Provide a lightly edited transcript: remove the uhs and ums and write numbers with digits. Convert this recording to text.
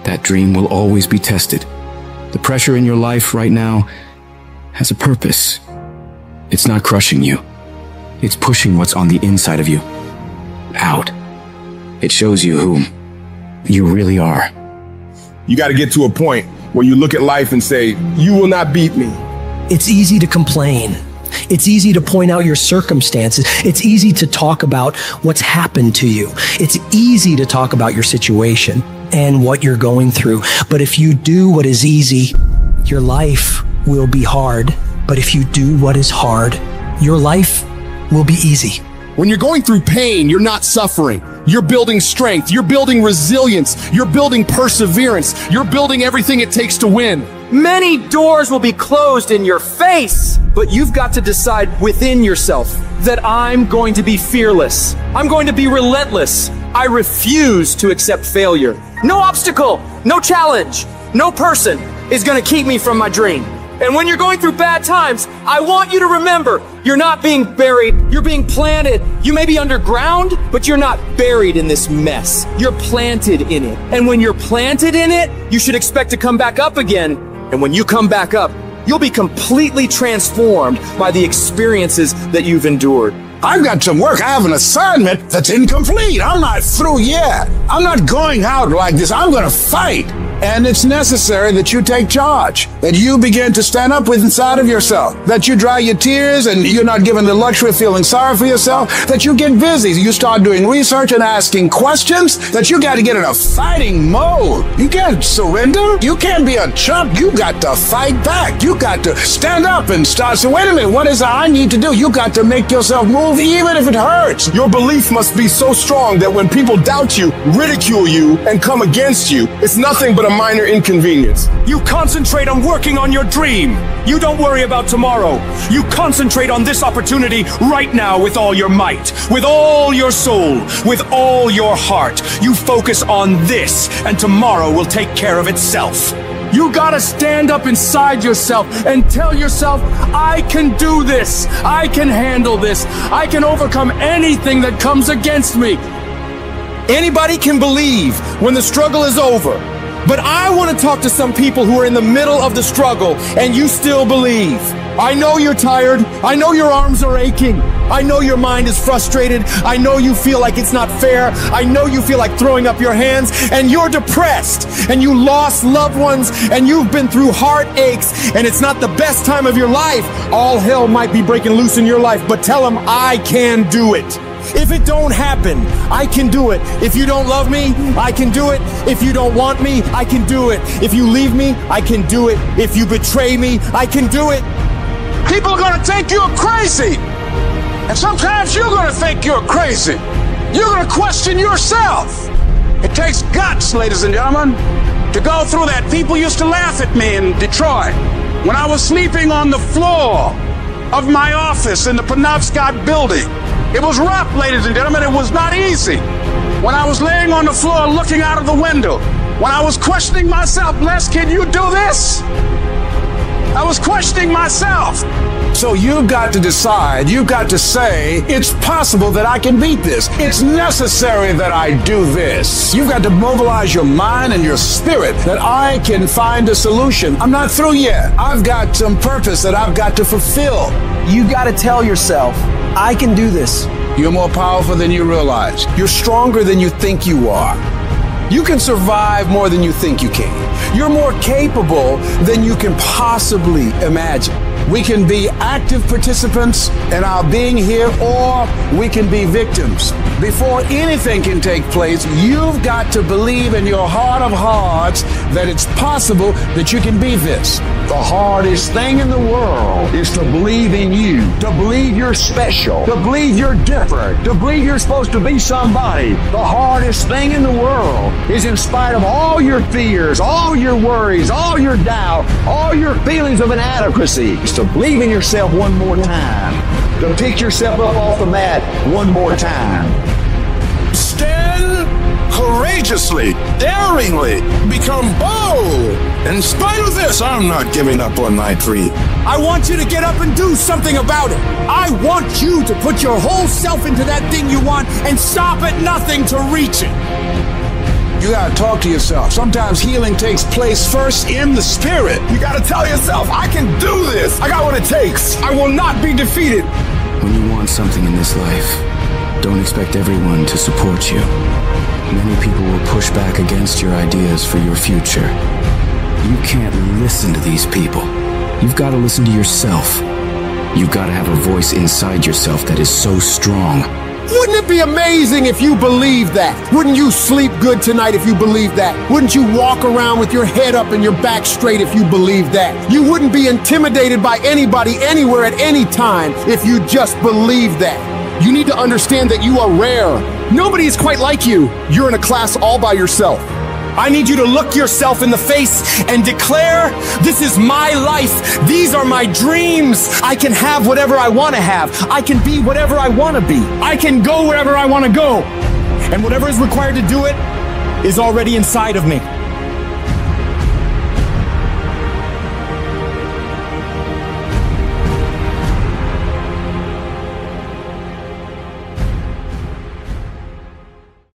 that dream will always be tested. The pressure in your life right now has a purpose. It's not crushing you. It's pushing what's on the inside of you out. It shows you who you really are. You got to get to a point where you look at life and say, you will not beat me. It's easy to complain. It's easy to point out your circumstances. It's easy to talk about what's happened to you. It's easy to talk about your situation and what you're going through. But if you do what is easy, your life will be hard. But if you do what is hard, your life will be easy. When you're going through pain, you're not suffering. You're building strength. You're building resilience. You're building perseverance. You're building everything it takes to win. Many doors will be closed in your face, but you've got to decide within yourself that I'm going to be fearless. I'm going to be relentless. I refuse to accept failure. No obstacle, no challenge, no person is going to keep me from my dream. And when you're going through bad times, I want you to remember, you're not being buried, you're being planted. You may be underground, but you're not buried in this mess. You're planted in it. And when you're planted in it, you should expect to come back up again. And when you come back up, you'll be completely transformed by the experiences that you've endured. I've got some work. I have an assignment that's incomplete. I'm not through yet. I'm not going out like this. I'm going to fight. And it's necessary that you take charge, that you begin to stand up with inside of yourself, that you dry your tears and you're not given the luxury of feeling sorry for yourself, that you get busy. You start doing research and asking questions, that you got to get in a fighting mode. You can't surrender. You can't be a chump. You got to fight back. You got to stand up and start. So wait a minute, what is it I need to do? You got to make yourself move even if it hurts. Your belief must be so strong that when people doubt you, ridicule you, and come against you, it's nothing but a minor inconvenience. You concentrate on working on your dream. You don't worry about tomorrow. You concentrate on this opportunity right now with all your might, with all your soul, with all your heart. You focus on this, and tomorrow will take care of itself. You gotta stand up inside yourself and tell yourself, I can do this. I can handle this. I can overcome anything that comes against me. Anybody can believe when the struggle is over. But I want to talk to some people who are in the middle of the struggle and you still believe. I know you're tired. I know your arms are aching. I know your mind is frustrated. I know you feel like it's not fair. I know you feel like throwing up your hands and you're depressed and you lost loved ones and you've been through heartaches and it's not the best time of your life. All hell might be breaking loose in your life, but tell them I can do it. If it don't happen, I can do it. If you don't love me, I can do it. If you don't want me, I can do it. If you leave me, I can do it. If you betray me, I can do it. People are going to think you're crazy. And sometimes you're going to think you're crazy. You're going to question yourself. It takes guts, ladies and gentlemen, to go through that. People used to laugh at me in Detroit when I was sleeping on the floor of my office in the Penobscot building. It was rough, ladies and gentlemen. It was not easy. When I was laying on the floor looking out of the window, when I was questioning myself, Les, can you do this? I was questioning myself. So you've got to decide, you've got to say, it's possible that I can beat this. It's necessary that I do this. You've got to mobilize your mind and your spirit that I can find a solution. I'm not through yet. I've got some purpose that I've got to fulfill. You got to tell yourself, I can do this. You're more powerful than you realize. You're stronger than you think you are. You can survive more than you think you can. You're more capable than you can possibly imagine. We can be active participants in our being here, or we can be victims. Before anything can take place, you've got to believe in your heart of hearts that it's possible that you can be this. The hardest thing in the world is to believe in you, to believe you're special, to believe you're different, to believe you're supposed to be somebody. The hardest thing in the world is, in spite of all your fears, all your worries, all your doubt, all your feelings of inadequacy, is to believe in yourself one more time, to pick yourself up off the mat one more time. Stand courageously, daringly, become bold. In spite of this, I'm not giving up on my dream. I want you to get up and do something about it. I want you to put your whole self into that thing you want and stop at nothing to reach it. You gotta talk to yourself. Sometimes healing takes place first in the spirit. You gotta tell yourself, I can do this. I got what it takes. I will not be defeated. When you want something in this life, don't expect everyone to support you. Many people will push back against your ideas for your future. You can't listen to these people. You've got to listen to yourself. You've got to have a voice inside yourself that is so strong. Wouldn't it be amazing if you believed that? Wouldn't you sleep good tonight if you believed that? Wouldn't you walk around with your head up and your back straight if you believed that? You wouldn't be intimidated by anybody, anywhere, at any time if you just believed that. You need to understand that you are rare. Nobody is quite like you. You're in a class all by yourself. I need you to look yourself in the face and declare, this is my life. These are my dreams. I can have whatever I want to have. I can be whatever I want to be. I can go wherever I want to go. And whatever is required to do it is already inside of me.